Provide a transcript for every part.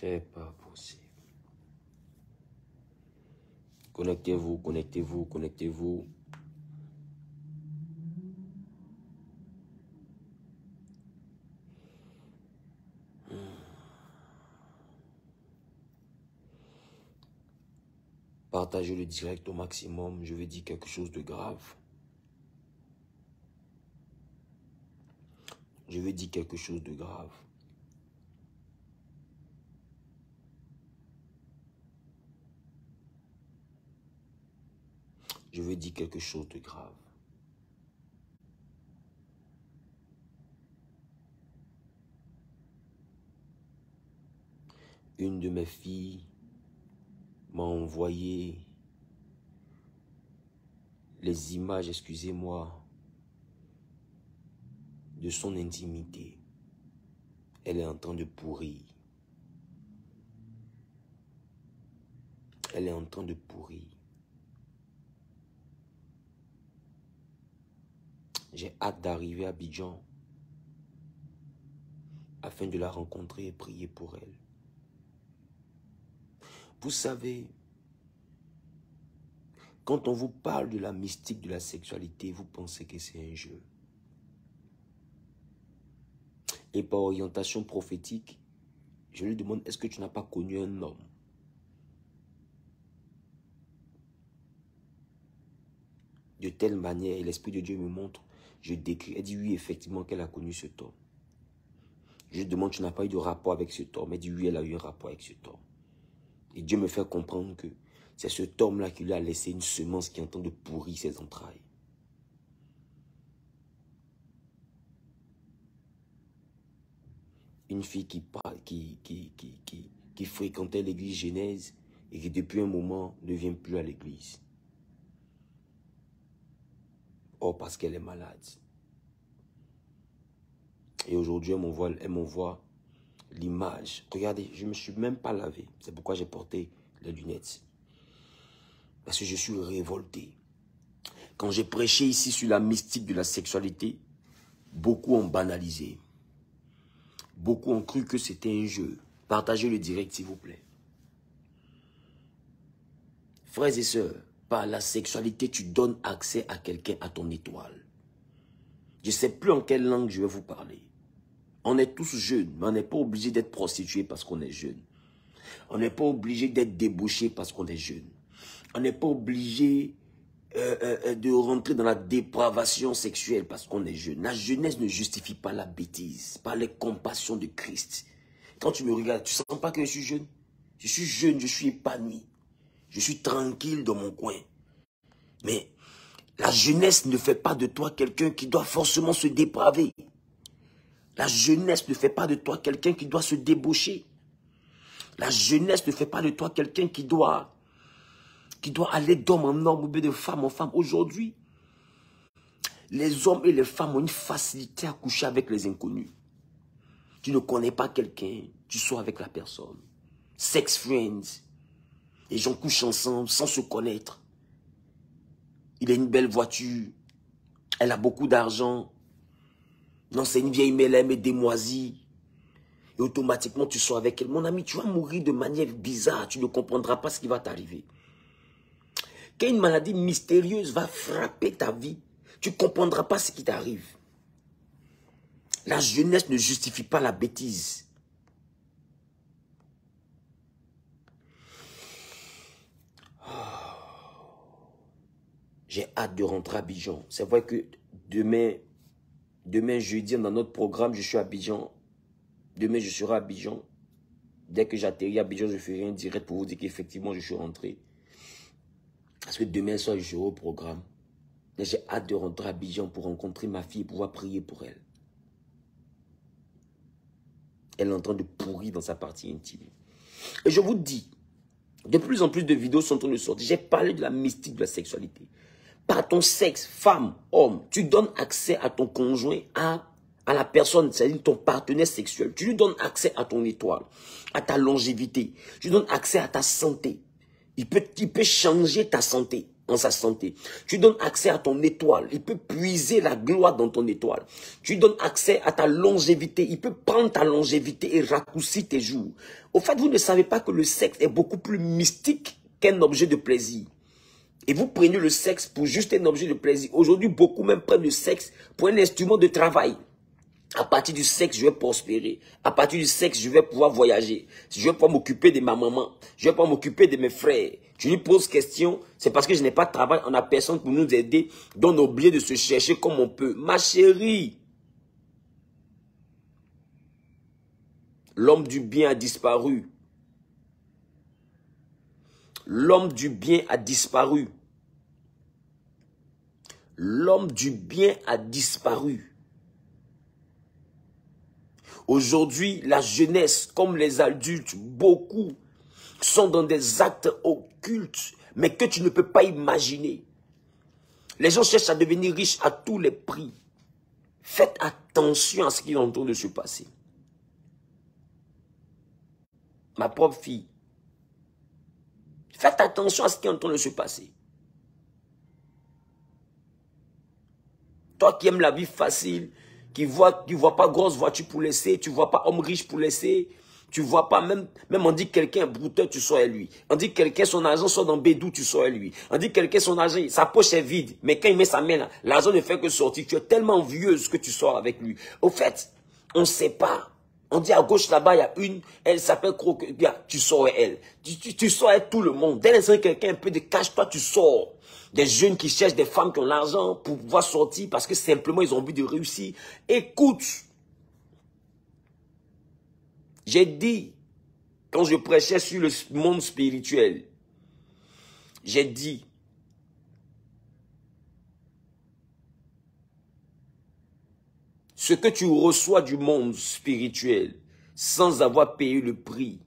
C'est pas possible. Connectez-vous, connectez-vous, connectez-vous. Partagez le direct au maximum. Je vais dire quelque chose de grave. Je vais dire quelque chose de grave. Je vais dire quelque chose de grave. Une de mes filles m'a envoyé les images, excusez-moi, de son intimité. Elle est en train de pourrir. Elle est en train de pourrir. J'ai hâte d'arriver à Abidjan afin de la rencontrer et prier pour elle. Vous savez, quand on vous parle de la mystique de la sexualité, vous pensez que c'est un jeu. Et par orientation prophétique, je lui demande, est-ce que tu n'as pas connu un homme? De telle manière, et l'Esprit de Dieu me montre, je décris, elle dit oui, effectivement, qu'elle a connu cet homme. Je lui demande, tu n'as pas eu de rapport avec cet homme? Elle dit oui, elle a eu un rapport avec cet homme. Et Dieu me fait comprendre que c'est cet homme-là qui lui a laissé une semence qui est en train de pourrir ses entrailles. Une fille qui fréquentait l'église Genèse et qui depuis un moment ne vient plus à l'église. Oh, parce qu'elle est malade. Et aujourd'hui, elle m'envoie l'image. Regardez, je ne me suis même pas lavé. C'est pourquoi j'ai porté les lunettes. Parce que je suis révolté. Quand j'ai prêché ici sur la mystique de la sexualité, beaucoup ont banalisé. Beaucoup ont cru que c'était un jeu. Partagez le direct, s'il vous plaît. Frères et sœurs, par la sexualité, tu donnes accès à quelqu'un, à ton étoile. Je ne sais plus en quelle langue je vais vous parler. On est tous jeunes, mais on n'est pas obligé d'être prostitué parce qu'on est jeune. On n'est pas obligé d'être débauché parce qu'on est jeune. On n'est pas obligé de rentrer dans la dépravation sexuelle parce qu'on est jeune. La jeunesse ne justifie pas la bêtise, par les compassions de Christ. Quand tu me regardes, tu ne sens pas que je suis jeune? Je suis jeune, je suis épanoui. Je suis tranquille dans mon coin. Mais la jeunesse ne fait pas de toi quelqu'un qui doit forcément se dépraver. La jeunesse ne fait pas de toi quelqu'un qui doit se débaucher. La jeunesse ne fait pas de toi quelqu'un qui doit aller d'homme en homme ou bien de femme en femme. Aujourd'hui, les hommes et les femmes ont une facilité à coucher avec les inconnus. Tu ne connais pas quelqu'un, tu sors avec la personne. Sex friends. Les gens couchent ensemble sans se connaître. Il a une belle voiture. Elle a beaucoup d'argent. Non, c'est une vieille, mais elle aime démoisie. Et automatiquement, tu sors avec elle. Mon ami, tu vas mourir de manière bizarre. Tu ne comprendras pas ce qui va t'arriver. Quand une maladie mystérieuse va frapper ta vie, tu ne comprendras pas ce qui t'arrive. La jeunesse ne justifie pas la bêtise. J'ai hâte de rentrer à Abidjan. C'est vrai que demain jeudi, dans notre programme, je suis à Abidjan. Demain, je serai à Abidjan. Dès que j'atterris à Abidjan, je ferai un direct pour vous dire qu'effectivement, je suis rentré. Parce que demain soir, je serai au programme. Mais j'ai hâte de rentrer à Abidjan pour rencontrer ma fille et pouvoir prier pour elle. Elle est en train de pourrir dans sa partie intime. Et je vous dis, de plus en plus de vidéos sont en train de sortir. J'ai parlé de la mystique de la sexualité. Par ton sexe, femme, homme, tu donnes accès à ton conjoint, à la personne, c'est-à-dire ton partenaire sexuel. Tu lui donnes accès à ton étoile, à ta longévité. Tu lui donnes accès à ta santé. Il peut changer ta santé. en sa santé. Tu donnes accès à ton étoile. Il peut puiser la gloire dans ton étoile. Tu donnes accès à ta longévité. Il peut prendre ta longévité et raccourcir tes jours. Au fait, vous ne savez pas que le sexe est beaucoup plus mystique qu'un objet de plaisir. Et vous prenez le sexe pour juste un objet de plaisir. Aujourd'hui, beaucoup même prennent le sexe pour un instrument de travail. À partir du sexe, je vais prospérer. À partir du sexe, je vais pouvoir voyager. Je vais pouvoir m'occuper de ma maman. Je vais pouvoir m'occuper de mes frères. Tu lui poses question, c'est parce que je n'ai pas de travail, on n'a personne pour nous aider. Donc on est obligé de se chercher comme on peut. Ma chérie, l'homme du bien a disparu. L'homme du bien a disparu. L'homme du bien a disparu. Aujourd'hui, la jeunesse, comme les adultes, beaucoup sont dans des actes occultes, mais que tu ne peux pas imaginer. Les gens cherchent à devenir riches à tous les prix. Faites attention à ce qui est en train de se passer. Ma propre fille, faites attention à ce qui est en train de se passer. Toi qui aimes la vie facile, qui vois pas grosse voiture pour laisser, tu vois pas homme riche pour laisser, tu vois pas même on dit quelqu'un est brouteur, tu sors à lui. On dit quelqu'un son argent sort dans bédou, tu sors à lui. On dit quelqu'un son argent, sa poche est vide, mais quand il met sa main là, l'argent ne fait que sortir. Tu es tellement envieuse que tu sors avec lui. Au fait, on ne sait pas. On dit à gauche là-bas, il y a une, elle s'appelle Croque, tu sors à elle. Tu sors à tout le monde. Dès l'instant que quelqu'un a un peu de cash, toi tu sors. Des jeunes qui cherchent des femmes qui ont l'argent pour pouvoir sortir parce que simplement ils ont envie de réussir. Écoute, j'ai dit, quand je prêchais sur le monde spirituel, j'ai dit, ce que tu reçois du monde spirituel sans avoir payé le prix,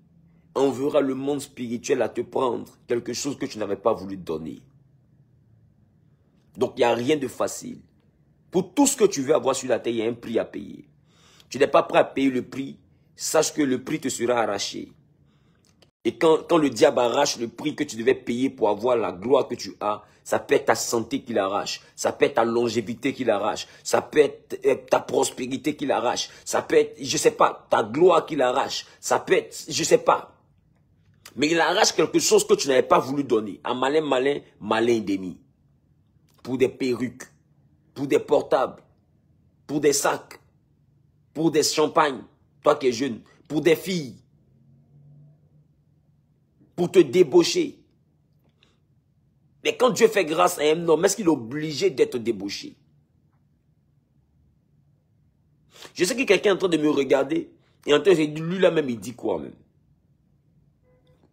enverra le monde spirituel à te prendre quelque chose que tu n'avais pas voulu donner. Donc, il n'y a rien de facile. Pour tout ce que tu veux avoir sur la terre, il y a un prix à payer. Tu n'es pas prêt à payer le prix, sache que le prix te sera arraché. Et quand le diable arrache le prix que tu devais payer pour avoir la gloire que tu as, ça peut être ta santé qu'il arrache, ça peut être ta longévité qu'il arrache, ça peut être ta prospérité qu'il arrache, ça peut être, je sais pas, ta gloire qu'il arrache, ça peut être, je sais pas. Mais il arrache quelque chose que tu n'avais pas voulu donner. Un malin, malin, malin demi. Pour des perruques, pour des portables, pour des sacs, pour des champagnes, toi qui es jeune, pour des filles, pour te débaucher. Mais quand Dieu fait grâce à un homme, est-ce qu'il est obligé d'être débauché? Je sais que quelqu'un est en train de me regarder et en train de dire, lui là même, il dit quoi même?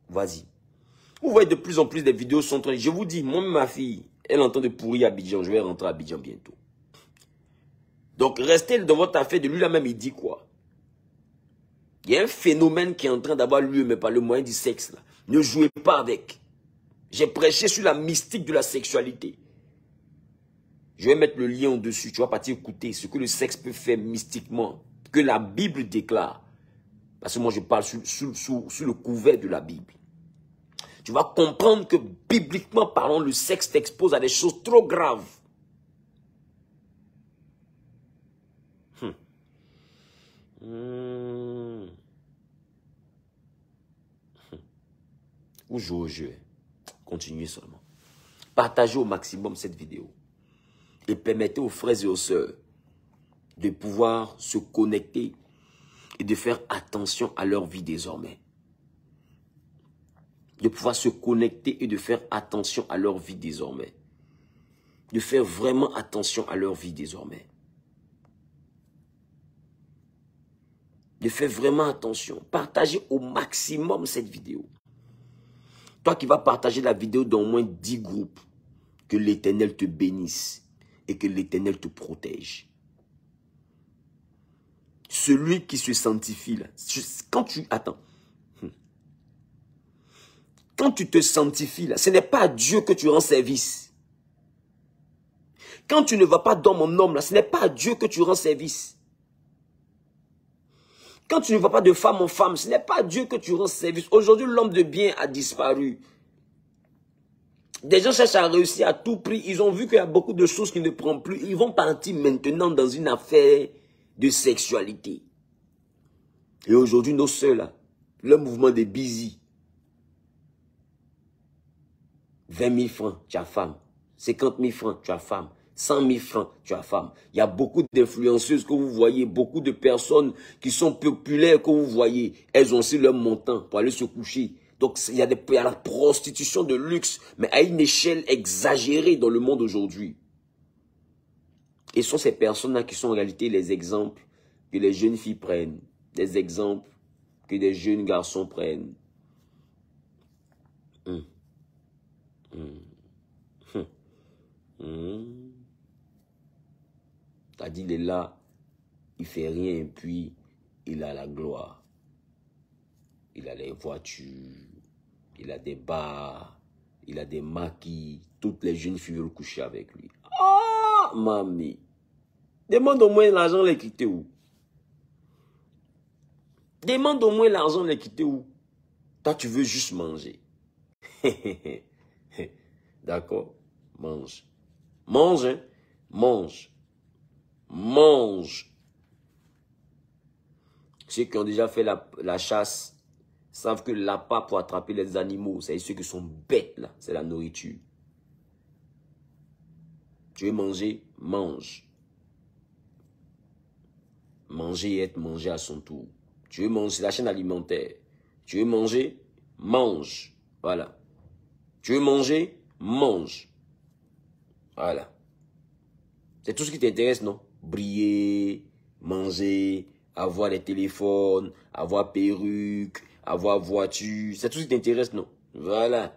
Vas-y. Vous voyez de plus en plus des vidéos sont en train de... Je vous dis, moi ma fille, elle est en train de pourrir Abidjan. Je vais rentrer à Abidjan bientôt. Donc, restez dans votre affaire de lui là même, il dit quoi? Il y a un phénomène qui est en train d'avoir lieu, mais par le moyen du sexe là. Ne jouez pas avec. J'ai prêché sur la mystique de la sexualité. Je vais mettre le lien au-dessus. Tu vas partir écouter ce que le sexe peut faire mystiquement. Que la Bible déclare. Parce que moi, je parle sous le couvert de la Bible. Tu vas comprendre que, bibliquement parlant, le sexe t'expose à des choses trop graves. Ou jouer au jeu. Continuez seulement. Partagez au maximum cette vidéo. Et permettez aux frères et aux sœurs de pouvoir se connecter et de faire attention à leur vie désormais. De pouvoir se connecter et de faire attention à leur vie désormais. De faire vraiment attention à leur vie désormais. De faire vraiment attention. Partagez au maximum cette vidéo. Toi qui vas partager la vidéo dans au moins 10 groupes, que l'Éternel te bénisse et que l'Éternel te protège. Celui qui se sanctifie, là, quand tu... Attends. Quand tu te sanctifies, là, ce n'est pas à Dieu que tu rends service. Quand tu ne vas pas d'homme en homme, là, ce n'est pas à Dieu que tu rends service. Quand tu ne vas pas de femme en femme, ce n'est pas à Dieu que tu rends service. Aujourd'hui, l'homme de bien a disparu. Des gens cherchent à réussir à tout prix. Ils ont vu qu'il y a beaucoup de choses qui ne prennent plus. Ils vont partir maintenant dans une affaire de sexualité. Et aujourd'hui, nos sœurs, là, le mouvement des busy. 20 000 francs, tu as femme. 50 000 francs, tu as femme. 100 000 francs, tu as femme. Il y a beaucoup d'influenceuses que vous voyez, beaucoup de personnes qui sont populaires que vous voyez. Elles ont aussi leur montant pour aller se coucher. Donc, il y a la prostitution de luxe, mais à une échelle exagérée dans le monde aujourd'hui. Et ce sont ces personnes-là qui sont en réalité les exemples que les jeunes filles prennent. Des exemples que des jeunes garçons prennent. T'as dit, il est là, il fait rien, et puis il a la gloire. Il a les voitures, il a des bars, il a des maquis. Toutes les jeunes filles veulent coucher avec lui. Ah, mamie. Demande au moins l'argent, les quitter où? Demande au moins l'argent, les quitter où? Toi, tu veux juste manger. D'accord? Mange. Mange, hein? Mange. Mange. Ceux qui ont déjà fait la chasse savent que l'appât pour attraper les animaux, c'est ceux qui sont bêtes là, c'est la nourriture. Tu veux manger? Mange. Manger et être mangé à son tour. Tu veux manger, c'est la chaîne alimentaire. Tu veux manger? Mange. Voilà. Tu veux manger? Mange. Voilà. C'est tout ce qui t'intéresse, non? Briller, manger, avoir les téléphones, avoir perruque, avoir voiture. C'est tout ce qui t'intéresse, non? Voilà.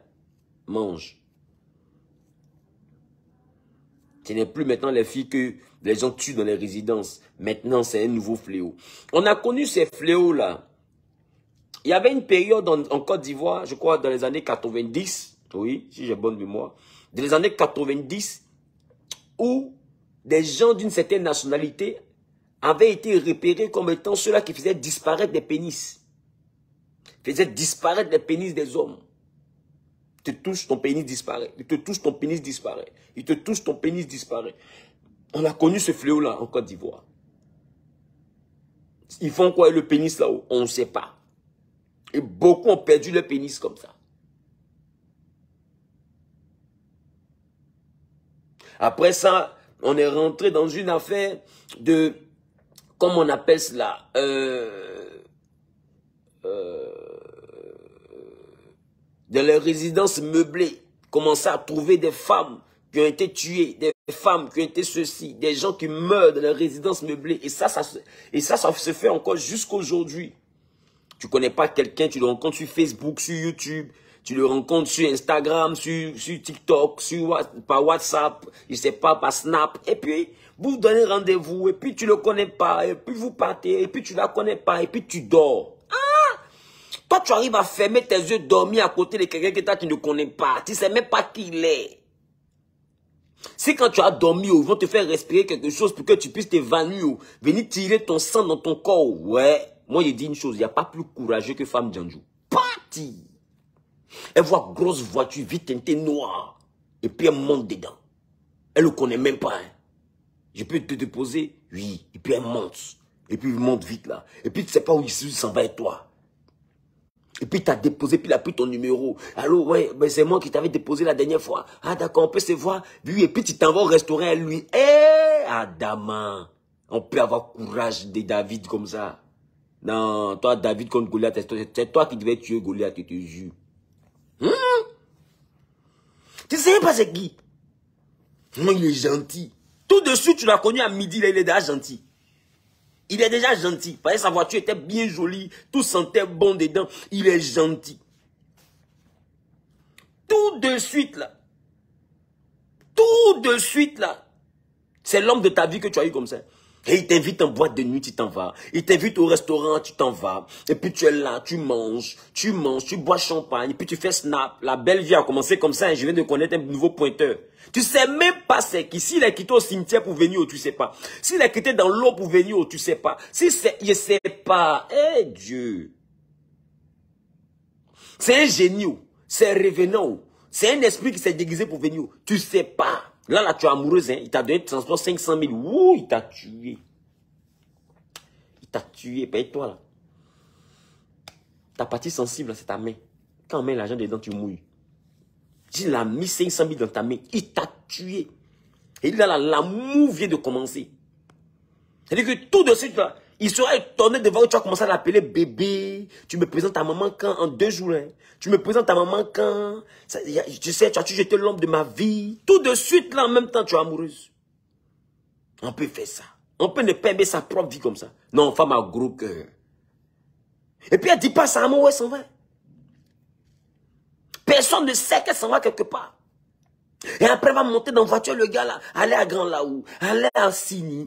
Mange. Ce n'est plus maintenant les filles que les gens tuent dans les résidences. Maintenant, c'est un nouveau fléau. On a connu ces fléaux-là. Il y avait une période en Côte d'Ivoire, je crois, dans les années 90. Oui, si j'ai bonne mémoire. Dans les années 90, où des gens d'une certaine nationalité avaient été repérés comme étant ceux-là qui faisaient disparaître des pénis. Faisaient disparaître les pénis des hommes. Il te touche, ton pénis disparaît. Il te touche, ton pénis disparaît. Il te touche, ton pénis disparaît. On a connu ce fléau-là en Côte d'Ivoire. Ils font quoi le pénis là-haut? On ne sait pas. Et beaucoup ont perdu le pénis comme ça. Après ça, on est rentré dans une affaire de, comment on appelle cela, de les résidences meublées. Commencer à trouver des femmes qui ont été tuées, des femmes qui ont été ceci, des gens qui meurent dans les résidences meublées. Et ça se fait encore jusqu'aujourd'hui. Tu ne connais pas quelqu'un, tu le rencontres sur Facebook, sur YouTube, tu le rencontres sur Instagram, sur TikTok, par WhatsApp, je ne sais pas, par Snap. Et puis, vous vous donnez rendez-vous, et puis tu ne le connais pas, et puis vous partez, et puis tu ne la connais pas, et puis tu dors. Ah! Toi, tu arrives à fermer tes yeux, dormir à côté de quelqu'un que toi, tu ne connais pas. Tu ne sais même pas qui il est. C'est quand tu as dormi, ils vont te faire respirer quelque chose pour que tu puisses t'évanouir, venir tirer ton sang dans ton corps. Ouais. Moi, je dis une chose, il n'y a pas plus courageux que Femme Djanjou. Parti! Elle voit grosse voiture, vite teintée noire. Et puis elle monte dedans. Elle ne le connaît même pas. Hein. Je peux te déposer? Oui. Et puis elle monte. Et puis il monte vite là. Et puis tu ne sais pas où il s'en va et toi. Et puis tu as déposé, puis il a pris ton numéro. Allô, ouais, ben c'est moi qui t'avais déposé la dernière fois. Ah d'accord, on peut se voir. Oui, et puis tu t'en vas au restaurant à lui. Eh, Adama, on peut avoir courage de David comme ça. Non, toi, David contre Goliath, c'est toi qui devais tuer Goliath, je te jure. Tu sais pas c'est qui? Non, il est gentil. Tout de suite, tu l'as connu à midi, là, il est déjà gentil. Il est déjà gentil. Parce que sa voiture était bien jolie, tout sentait bon dedans. Il est gentil. Tout de suite, là. Tout de suite, là. C'est l'homme de ta vie que tu as eu comme ça. Et il t'invite en boîte de nuit, tu t'en vas. Il t'invite au restaurant, tu t'en vas. Et puis tu es là, tu manges, tu bois champagne. Et puis tu fais snap. La belle vie a commencé comme ça. Et je viens de connaître un nouveau pointeur. Tu sais même pas c'est qui. S'il est quitté au cimetière pour venir, tu sais pas. S'il est quitté dans l'eau pour venir, tu sais pas. Si c'est, je sais pas. Eh Dieu. C'est un génie. C'est un revenant. C'est un esprit qui s'est déguisé pour venir. Tu sais pas. Là, tu es amoureuse. Hein? Il t'a donné de transport 500 000. Ouh, il t'a tué. Il t'a tué. Paye-toi là. Ta partie sensible, c'est ta main. Quand on met l'argent dedans, tu mouilles. Il a mis 500 000 dans ta main. Il t'a tué. Et là, l'amour vient de commencer. C'est-à-dire que tout de suite, là, il sera étonné de voir que tu vas commencer à l'appeler bébé. Tu me présentes ta maman quand? En 2 jours. Hein. Tu me présentes ta maman quand? Ça, tu sais, tu as jeté l'homme de ma vie. Tout de suite, là, en même temps, tu es amoureuse. On peut faire ça. On peut ne pas aimer sa propre vie comme ça. Non, femme a gros cœur. Et puis, elle ne dit pas ça à moi où elle s'en va. Personne ne sait qu'elle s'en va quelque part. Et après, elle va monter dans la voiture, le gars là, aller à Grand Laou, aller à Sini,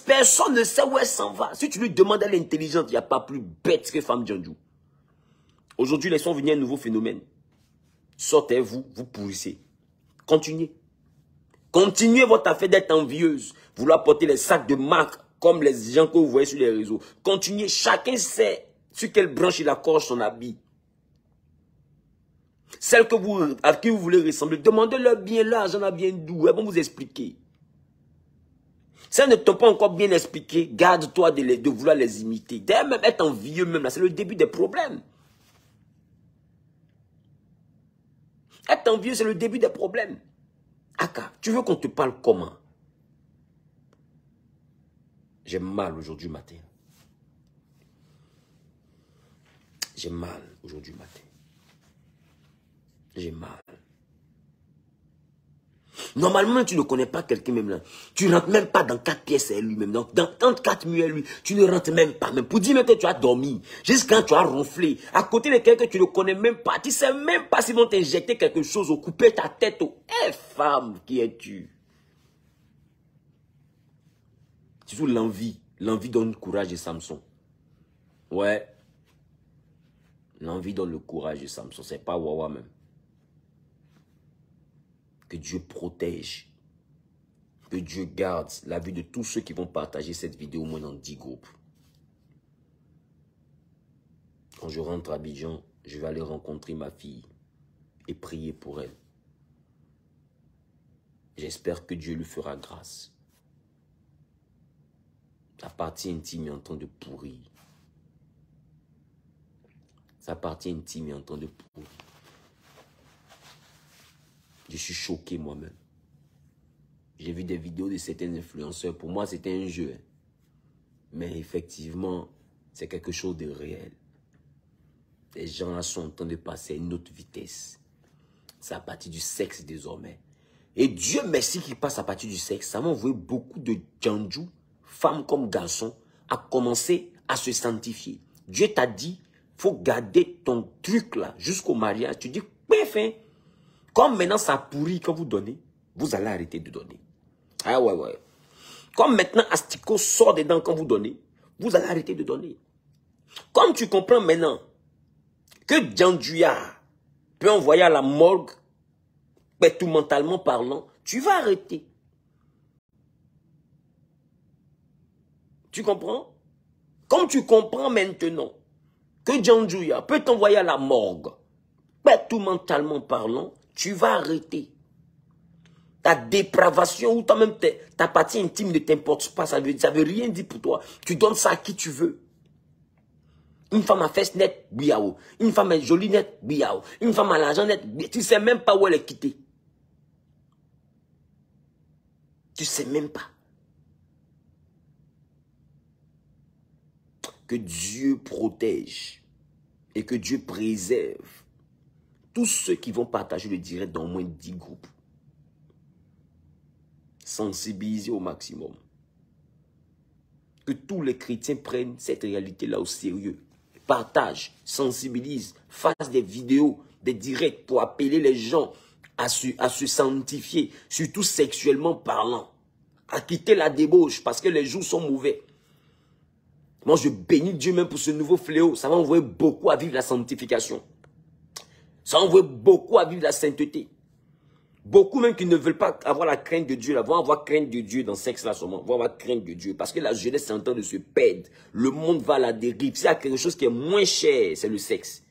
personne ne sait où elle s'en va. Si tu lui demandes, elle est intelligente, il n'y a pas plus bête que Femme Djandjou. Aujourd'hui, ils sont venus un nouveau phénomène. Sortez-vous, vous pourrissez. Continuez. Continuez votre affaire d'être envieuse. Vouloir porter les sacs de marque comme les gens que vous voyez sur les réseaux. Continuez, chacun sait sur quelle branche il accroche son habit. Celle à qui vous voulez ressembler, demandez-leur bien l'argent bien d'où. Elles vont vous expliquer. Si elles ne t'ont pas encore bien expliqué, garde-toi de vouloir les imiter. D'ailleurs, même être envieux, même là, c'est le début des problèmes. Être envieux, c'est le début des problèmes. Aka, tu veux qu'on te parle comment? J'ai mal aujourd'hui matin. J'ai mal aujourd'hui matin. J'ai mal. Normalement, tu ne connais pas quelqu'un même là. Tu ne rentres même pas dans 4 pièces à lui-même. Dans 4 murs à lui, tu ne rentres même pas. Même pour dire même que tu as dormi. Jusqu'à quand tu as ronflé. À côté de quelqu'un que tu ne connais même pas. Tu ne sais même pas s'ils vont t'injecter quelque chose ou couper ta tête. Eh, femme, qui es-tu? Surtout l'envie. L'envie donne le courage de Samson. Ouais. L'envie donne le courage de Samson. C'est pas Wawa même. Que Dieu protège. Que Dieu garde la vie de tous ceux qui vont partager cette vidéo au moins dans 10 groupes. Quand je rentre à Abidjan, je vais aller rencontrer ma fille et prier pour elle. J'espère que Dieu lui fera grâce. Sa partie intime est en train de pourrir. Sa partie intime est en train de pourrir. Je suis choqué moi-même. J'ai vu des vidéos de certains influenceurs. Pour moi, c'était un jeu. Mais effectivement, c'est quelque chose de réel. Les gens-là sont en train de passer à une autre vitesse. C'est à partir du sexe désormais. Et Dieu merci qu'il passe à partir du sexe. Ça m'a envoyé beaucoup de Djandjou, femmes comme garçons, à commencer à se sanctifier. Dieu t'a dit, il faut garder ton truc là jusqu'au mariage. Tu dis, fin. Comme maintenant ça pourrit quand vous donnez, vous allez arrêter de donner. Ah ouais. Comme maintenant Asticot sort dedans quand vous donnez, vous allez arrêter de donner. Comme tu comprends maintenant que Djandjouya peut envoyer à la morgue, mais tout mentalement parlant, tu vas arrêter. Tu comprends? Comme tu comprends maintenant que Djandjouya peut t'envoyer à la morgue, mais tout mentalement parlant, tu vas arrêter. Ta dépravation ou toi-même ta partie intime ne t'importe pas, ça veut rien dire pour toi. Tu donnes ça à qui tu veux. Une femme à fesses net, biao. Une femme à jolie net, biao. Une femme à l'argent net, biao. Tu ne sais même pas où elle est quittée. Tu ne sais même pas. Que Dieu protège et que Dieu préserve tous ceux qui vont partager le direct dans au moins 10 groupes. Sensibiliser au maximum. Que tous les chrétiens prennent cette réalité-là au sérieux. Partagent, sensibilisent, fassent des vidéos, des directs pour appeler les gens à se sanctifier, surtout sexuellement parlant. À quitter la débauche parce que les jours sont mauvais. Moi, je bénis Dieu même pour ce nouveau fléau. Ça va envoyer beaucoup à vivre la sanctification. Ça envoie beaucoup à vivre la sainteté. Beaucoup même qui ne veulent pas avoir la crainte de Dieu, là, vont avoir crainte de Dieu dans ce sexe-là seulement, vont avoir crainte de Dieu. Parce que la jeunesse est en train de se perdre. Le monde va à la dérive. S'il y a quelque chose qui est moins cher, c'est le sexe.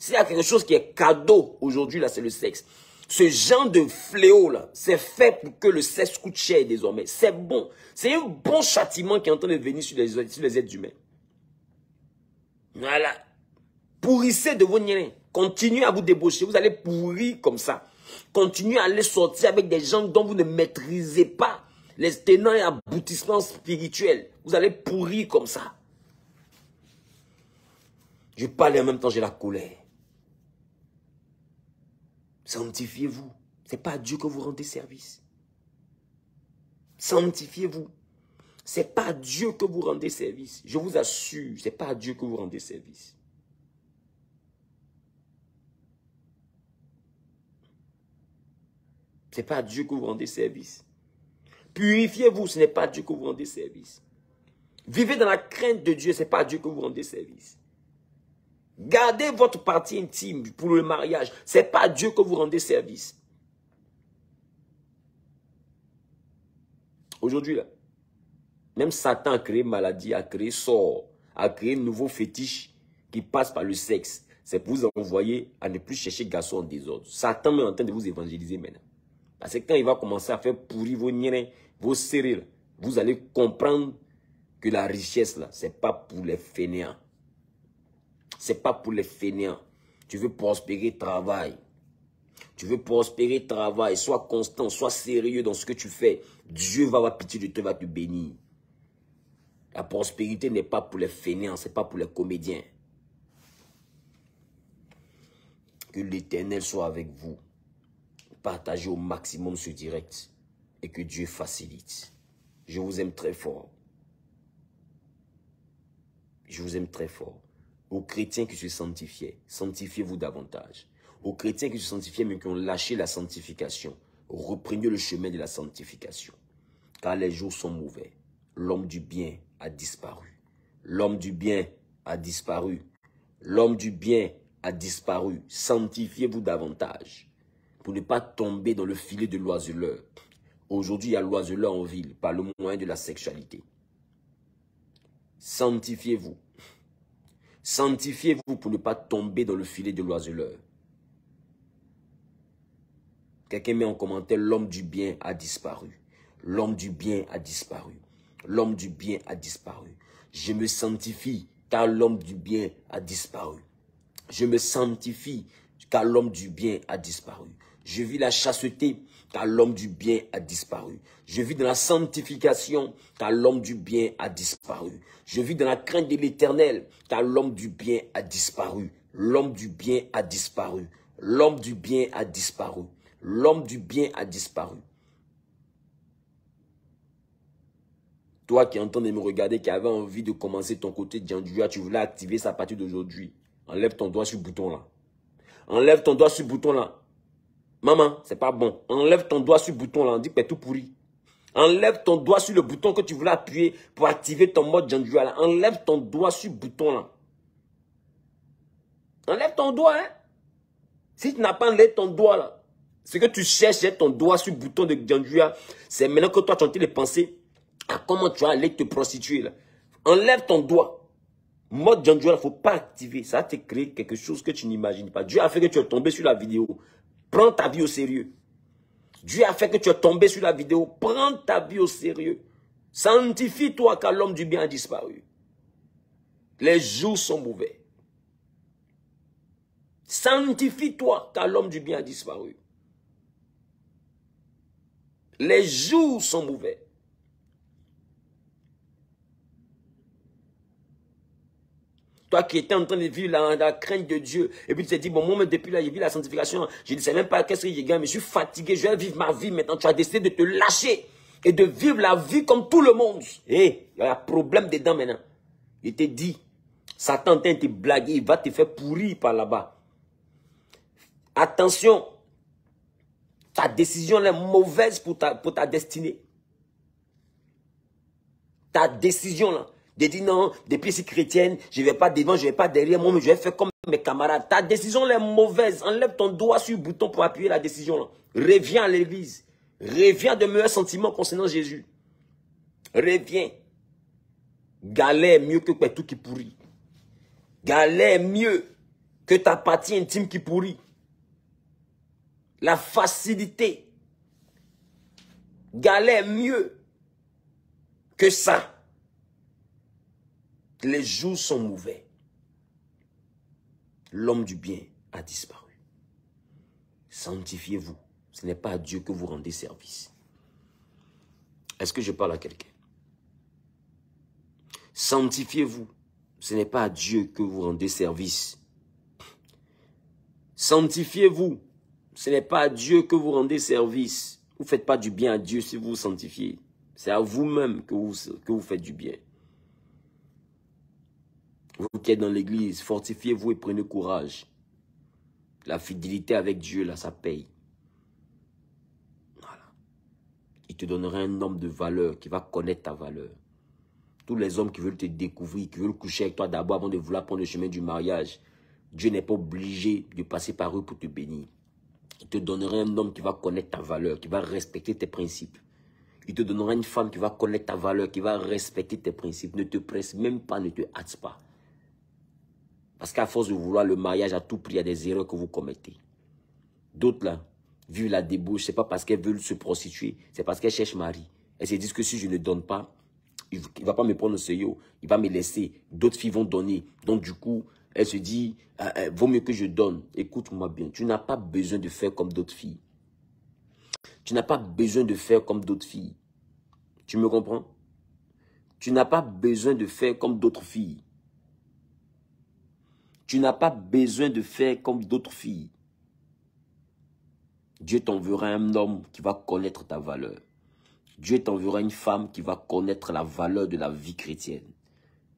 S'il y a quelque chose qui est cadeau aujourd'hui, là, c'est le sexe. Ce genre de fléau, là, c'est fait pour que le sexe coûte cher désormais. C'est bon. C'est un bon châtiment qui est en train de venir sur les êtres humains. Voilà. Pourrissez de vos niais. Continuez à vous débaucher. Vous allez pourrir comme ça. Continuez à aller sortir avec des gens dont vous ne maîtrisez pas les tenants et aboutissements spirituels. Vous allez pourrir comme ça. Je parle et en même temps j'ai la colère. Sanctifiez-vous. Ce n'est pas à Dieu que vous rendez service. Sanctifiez-vous. Ce n'est pas à Dieu que vous rendez service. Je vous assure, ce n'est pas à Dieu que vous rendez service. Ce n'est pas à Dieu que vous rendez service. Purifiez-vous, ce n'est pas à Dieu que vous rendez service. Vivez dans la crainte de Dieu, ce n'est pas à Dieu que vous rendez service. Gardez votre partie intime pour le mariage, ce n'est pas à Dieu que vous rendez service. Aujourd'hui, là, même Satan a créé maladie, a créé sort, a créé un nouveau fétiche qui passe par le sexe. C'est pour vous envoyer à ne plus chercher garçons en désordre. Satan est en train de vous évangéliser maintenant. Parce que quand il va commencer à faire pourrir vos niens, vos serrures, vous allez comprendre que la richesse, là, ce n'est pas pour les fainéants. Ce n'est pas pour les fainéants. Tu veux prospérer, travail. Tu veux prospérer, travail. Sois constant, sois sérieux dans ce que tu fais. Dieu va avoir pitié de toi, va te bénir. La prospérité n'est pas pour les fainéants, ce n'est pas pour les comédiens. Que l'Éternel soit avec vous. Partagez au maximum ce direct et que Dieu facilite. Je vous aime très fort. Je vous aime très fort. Aux chrétiens qui se sanctifiaient, sanctifiez-vous davantage. Aux chrétiens qui se sanctifiaient mais qui ont lâché la sanctification, reprenez le chemin de la sanctification. Car les jours sont mauvais. L'homme du bien a disparu. L'homme du bien a disparu. L'homme du bien a disparu. Sanctifiez-vous davantage pour ne pas tomber dans le filet de l'oiseleur. Aujourd'hui, il y a l'oiseleur en ville par le moyen de la sexualité. Sanctifiez-vous. Sanctifiez-vous pour ne pas tomber dans le filet de l'oiseleur. Quelqu'un met en commentaire, l'homme du bien a disparu. L'homme du bien a disparu. L'homme du bien a disparu. Je me sanctifie car l'homme du bien a disparu. Je me sanctifie car l'homme du bien a disparu. Je vis la chasteté car l'homme du bien a disparu. Je vis dans la sanctification car l'homme du bien a disparu. Je vis dans la crainte de l'Éternel car l'homme du bien a disparu. L'homme du bien a disparu. L'homme du bien a disparu. L'homme du bien a disparu. Toi qui es en train de me regarder, qui avait envie de commencer ton côté Djandjouya, tu voulais activer ça à partir d'aujourd'hui. Enlève ton doigt sur le bouton là. Enlève ton doigt sur le bouton là. Maman, c'est pas bon. Enlève ton doigt sur le bouton là. On dit que tu es tout pourri. Enlève ton doigt sur le bouton que tu voulais appuyer pour activer ton mode Djandjouya là. Enlève ton doigt sur le bouton là. Enlève ton doigt, hein. Si tu n'as pas enlevé ton doigt là, ce que tu cherches, c'est ton doigt sur le bouton de Djandjouya. C'est maintenant que toi, tu es en train de penser à comment tu vas aller te prostituer là. Enlève ton doigt. Mode Djandjouya, il ne faut pas activer. Ça va te créer quelque chose que tu n'imagines pas. Dieu a fait que tu es tombé sur la vidéo. Prends ta vie au sérieux. Dieu a fait que tu es tombé sur la vidéo. Prends ta vie au sérieux. Sanctifie-toi car l'homme du bien a disparu. Les jours sont mauvais. Sanctifie-toi car l'homme du bien a disparu. Les jours sont mauvais. Toi qui étais en train de vivre la crainte de Dieu, et puis tu t'es dit, bon, moi, depuis là, j'ai vu la sanctification, je ne sais même pas qu'est-ce que j'ai gagné, mais je suis fatigué, je vais vivre ma vie maintenant. Tu as décidé de te lâcher et de vivre la vie comme tout le monde. Et il y a un problème dedans maintenant. Il te dit, Satan t'a été blagué, il va te faire pourrir par là-bas. Attention, ta décision est mauvaise pour ta destinée. Ta décision là. De dire non, depuis que je suis chrétienne, je ne vais pas devant, je ne vais pas derrière moi, mais je vais faire comme mes camarades. Ta décision est mauvaise. Enlève ton doigt sur le bouton pour appuyer la décision là. Reviens à l'église. Reviens de meilleurs sentiments concernant Jésus. Reviens. Galère mieux que tout qui pourrit. Galère mieux que ta partie intime qui pourrit. La facilité. Galère mieux que ça. Les jours sont mauvais. L'homme du bien a disparu. Sanctifiez-vous. Ce n'est pas à Dieu que vous rendez service. Est-ce que je parle à quelqu'un? Sanctifiez-vous. Ce n'est pas à Dieu que vous rendez service. Sanctifiez-vous. Ce n'est pas à Dieu que vous rendez service. Vous ne faites pas du bien à Dieu si vous vous sanctifiez. C'est à vous-même que vous faites du bien. Vous qui êtes dans l'église, fortifiez-vous et prenez courage. La fidélité avec Dieu, là, ça paye. Voilà. Il te donnera un homme de valeur qui va connaître ta valeur. Tous les hommes qui veulent te découvrir, qui veulent coucher avec toi d'abord avant de vouloir prendre le chemin du mariage, Dieu n'est pas obligé de passer par eux pour te bénir. Il te donnera un homme qui va connaître ta valeur, qui va respecter tes principes. Il te donnera une femme qui va connaître ta valeur, qui va respecter tes principes. Ne te presse même pas, ne te hâte pas. Parce qu'à force de vouloir le mariage à tout prix, il y a des erreurs que vous commettez. D'autres là, vu la débauche, c'est pas parce qu'elles veulent se prostituer, c'est parce qu'elles cherchent mari. Elles se disent que si je ne donne pas, il ne va pas me prendre au sérieux, il va me laisser. D'autres filles vont donner. Donc du coup, elle se dit, vaut mieux que je donne. Écoute-moi bien, tu n'as pas besoin de faire comme d'autres filles. Tu n'as pas besoin de faire comme d'autres filles. Tu me comprends? Tu n'as pas besoin de faire comme d'autres filles. Tu n'as pas besoin de faire comme d'autres filles. Dieu t'enverra un homme qui va connaître ta valeur. Dieu t'enverra une femme qui va connaître la valeur de la vie chrétienne.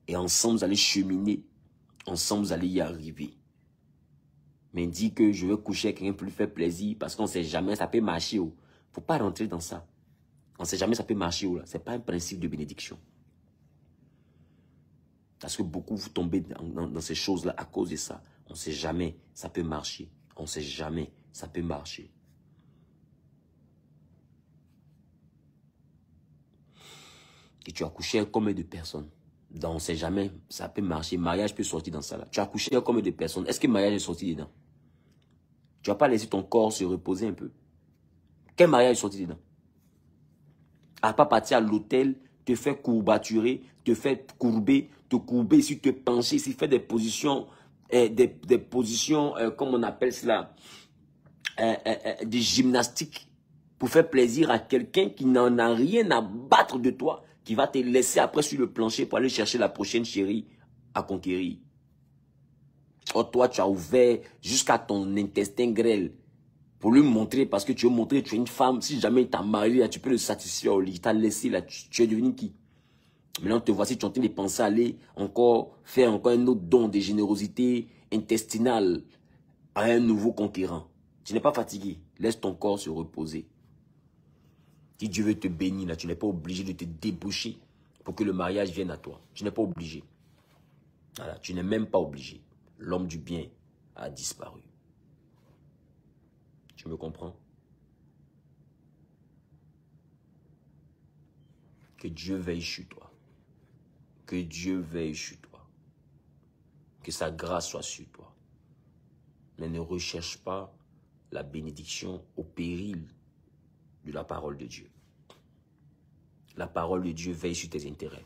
Et ensemble, vous allez cheminer. Ensemble, vous allez y arriver. Mais dis que je veux coucher avec quelqu'un pour lui faire plaisir parce qu'on ne sait jamais, ça peut marcher. Il ne faut pas rentrer dans ça. On ne sait jamais, ça peut marcher. Ce n'est pas un principe de bénédiction. Parce que beaucoup vous tombez dans ces choses-là à cause de ça. On ne sait jamais, ça peut marcher. On ne sait jamais, ça peut marcher. Et tu as couché avec combien de personnes? On ne sait jamais, ça peut marcher. Mariage peut sortir dans ça là. Tu as couché avec combien de personnes? Est-ce que le mariage est sorti dedans? Tu n'as pas laissé ton corps se reposer un peu? Quel mariage est sorti dedans? À pas partir à l'hôtel, te faire courbaturer, te faire courber, te courber, si te pencher, si faire des positions, comme on appelle cela, des gymnastiques, pour faire plaisir à quelqu'un qui n'en a rien à battre de toi, qui va te laisser après sur le plancher pour aller chercher la prochaine chérie à conquérir. Or, toi, tu as ouvert jusqu'à ton intestin grêle pour lui montrer, parce que tu veux montrer que tu es une femme. Si jamais il t'a marié, là, tu peux le satisfaire au lit. Il t'a laissé, là, tu es devenu qui? Maintenant, te voici, tu es en train de penser à aller faire encore un autre don de générosité intestinale à un nouveau conquérant. Tu n'es pas fatigué. Laisse ton corps se reposer. Si Dieu veut te bénir, là, tu n'es pas obligé de te déboucher pour que le mariage vienne à toi. Tu n'es pas obligé. Voilà, tu n'es même pas obligé. L'homme du bien a disparu. Tu me comprends? Que Dieu veille sur toi. Que Dieu veille sur toi. Que sa grâce soit sur toi. Mais ne recherche pas la bénédiction au péril de la parole de Dieu. La parole de Dieu veille sur tes intérêts.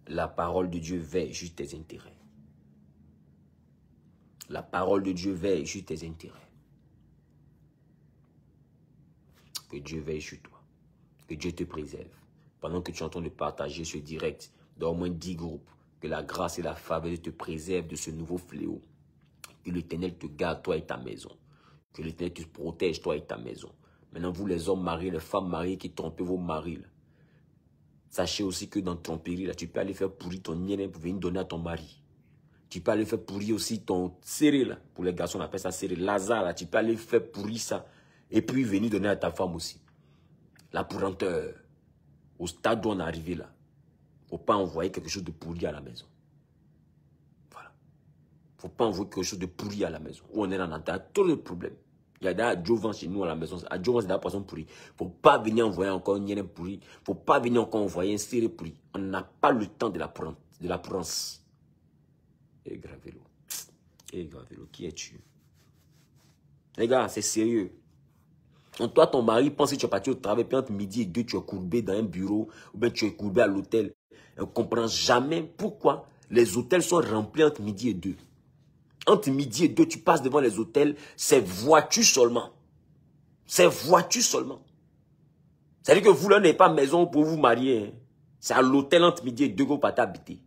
La parole de Dieu veille sur tes intérêts. La parole de Dieu veille sur tes intérêts. Que Dieu veille sur toi. Que Dieu te préserve. Pendant que tu es en train de partager ce direct dans au moins 10 groupes, que la grâce et la faveur te préservent de ce nouveau fléau. Que l'Éternel te garde, toi et ta maison. Que l'Éternel te protège, toi et ta maison. Maintenant, vous les hommes mariés, les femmes mariées qui trompez vos maris, là, sachez aussi que dans ton tromperie, là, tu peux aller faire pourrir ton niais pour venir donner à ton mari. Tu peux aller faire pourrir aussi ton serré, là. Pour les garçons, on appelle ça serré. Lazare, là, tu peux aller faire pourrir ça. Et puis venir donner à ta femme aussi. La pourrenteur. Au stade où on est arrivé là. Il ne faut pas envoyer quelque chose de pourri à la maison. Voilà. Il ne faut pas envoyer quelque chose de pourri à la maison. Où on est dans tous les problèmes. Il y a des adjuvants chez nous à la maison. Adjuvants, c'est de la poisson pourrie. Il ne faut pas venir envoyer encore un niais pourri. Il ne faut pas venir encore envoyer un serré pourri. On n'a pas le temps de la prance. Et gravez-le. Eh, Gravelo, qui es-tu? Les gars, c'est sérieux. Donc, toi, ton mari pense que tu es parti au travail, puis entre midi et 2, tu es courbé dans un bureau, ou bien tu es courbé à l'hôtel. On ne comprend jamais pourquoi les hôtels sont remplis entre midi et 2. Entre midi et 2, tu passes devant les hôtels, c'est voiture seulement. C'est voiture seulement. C'est-à-dire que vous, là, n'avez pas maison pour vous marier. Hein. C'est à l'hôtel entre midi et 2 que vous partez habiter.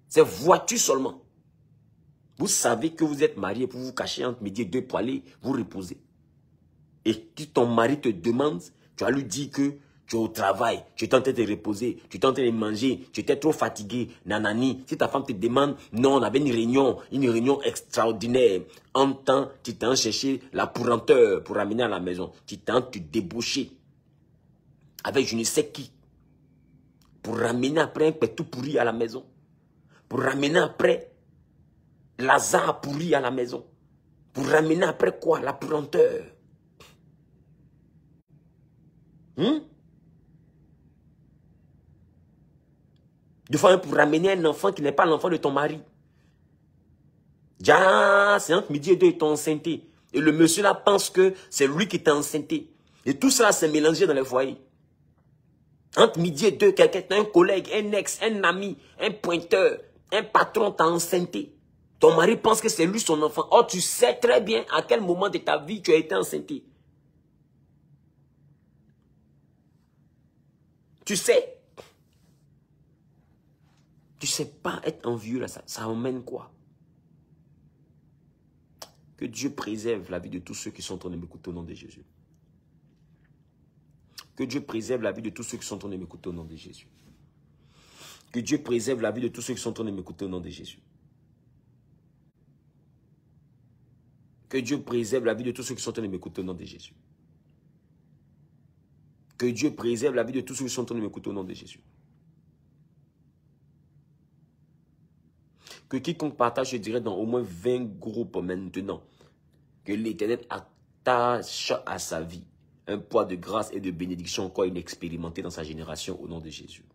C'est voiture seulement. Vous savez que vous êtes marié pour vous cacher entre midi et 2 pour aller vous reposer. Et si ton mari te demande, tu vas lui dire que tu es au travail, tu es en train de te reposer, tu es en train de manger, tu étais trop fatigué, nanani. Si ta femme te demande, non, on avait une réunion extraordinaire. En temps, tu t'es en cherché la pourrenteur pour ramener à la maison. Tu t'es en te débaucher avec je ne sais qui. Pour ramener après un pétou pourri à la maison. Pour ramener après Lazare pourri à la maison. Pour ramener après quoi? La pourrenteur. De fois pour ramener un enfant qui n'est pas l'enfant de ton mari. Déjà, c'est entre midi et 2, ils t'ont enceinté. Et le monsieur là pense que c'est lui qui t'a enceinté. Et tout ça s'est mélangé dans les foyers. Entre midi et 2, quelqu'un, un collègue, un ex, un ami, un pointeur, un patron t'a enceinté. Ton mari pense que c'est lui son enfant. Or, tu sais très bien à quel moment de ta vie tu as été enceinté. Tu sais. Tu sais pas être envieux là, ça emmène quoi? Que Dieu préserve la vie de tous ceux qui sont en train de m'écouter au nom de Jésus. Que Dieu préserve la vie de tous ceux qui sont en train de m'écouter au nom de Jésus. Que Dieu préserve la vie de tous ceux qui sont en train de m'écouter au nom de Jésus. Que Dieu préserve la vie de tous ceux qui sont en train de m'écouter au nom de Jésus. Que Dieu préserve la vie de tous ceux qui sont en train de m'écouter au nom de Jésus. Que quiconque partage, je dirais, dans au moins 20 groupes maintenant, que l'Éternel attache à sa vie un poids de grâce et de bénédiction encore inexpérimenté dans sa génération au nom de Jésus.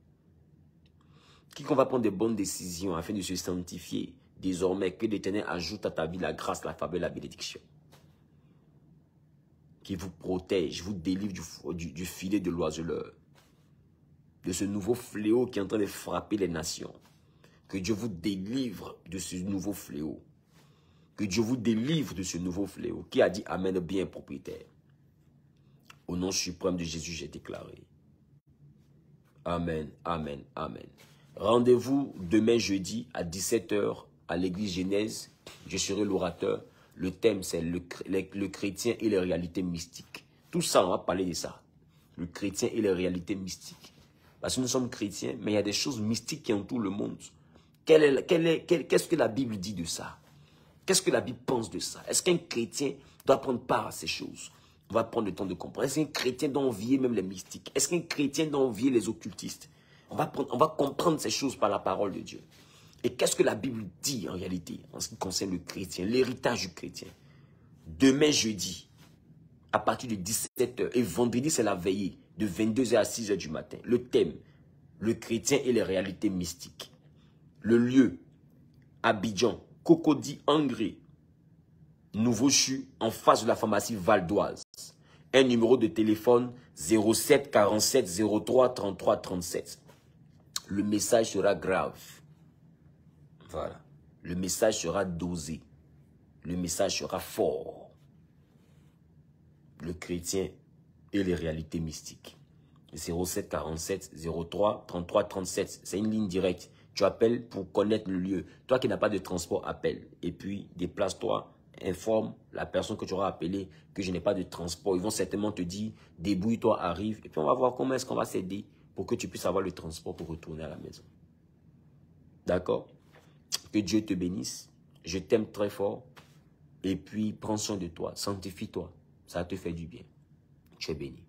Quiconque va prendre de bonnes décisions afin de se sanctifier, désormais que l'Éternel ajoute à ta vie la grâce, la faveur et la bénédiction. Qui vous protège, vous délivre du filet de l'oiseleur, de ce nouveau fléau qui est en train de frapper les nations. Que Dieu vous délivre de ce nouveau fléau. Que Dieu vous délivre de ce nouveau fléau. Qui a dit Amen bien propriétaire? Au nom suprême de Jésus, j'ai déclaré. Amen, amen, amen. Rendez-vous demain jeudi à 17 h à l'église Genèse. Je serai l'orateur. Le thème, c'est le chrétien et les réalités mystiques. Tout ça, on va parler de ça. Le chrétien et les réalités mystiques. Parce que nous sommes chrétiens, mais il y a des choses mystiques qui entourent le monde. Qu'est-ce que la Bible dit de ça? Qu'est-ce que la Bible pense de ça? Est-ce qu'un chrétien doit prendre part à ces choses? On va prendre le temps de comprendre. Est-ce qu'un chrétien doit envier même les mystiques? Est-ce qu'un chrétien doit envier les occultistes? On va comprendre ces choses par la parole de Dieu. Et qu'est-ce que la Bible dit en réalité en ce qui concerne le chrétien, l'héritage du chrétien? Demain jeudi, à partir de 17 h, et vendredi c'est la veillée, de 22 h à 6 h du matin. Le thème, le chrétien et les réalités mystiques. Le lieu, Abidjan, Cocody, Angré, Nouveau Chu, en face de la pharmacie Val d'Oise. Un numéro de téléphone 07 47 03 33 37. Le message sera grave. Voilà. Le message sera dosé. Le message sera fort. Le chrétien et les réalités mystiques. 07 47 03 33 37. C'est une ligne directe. Tu appelles pour connaître le lieu. Toi qui n'as pas de transport, appelle. Et puis, déplace-toi, informe la personne que tu auras appelée que je n'ai pas de transport. Ils vont certainement te dire, débrouille-toi, arrive. Et puis, on va voir comment est-ce qu'on va s'aider pour que tu puisses avoir le transport pour retourner à la maison. D'accord? Que Dieu te bénisse. Je t'aime très fort. Et puis, prends soin de toi. Sanctifie-toi. Ça te fait du bien. Tu es béni.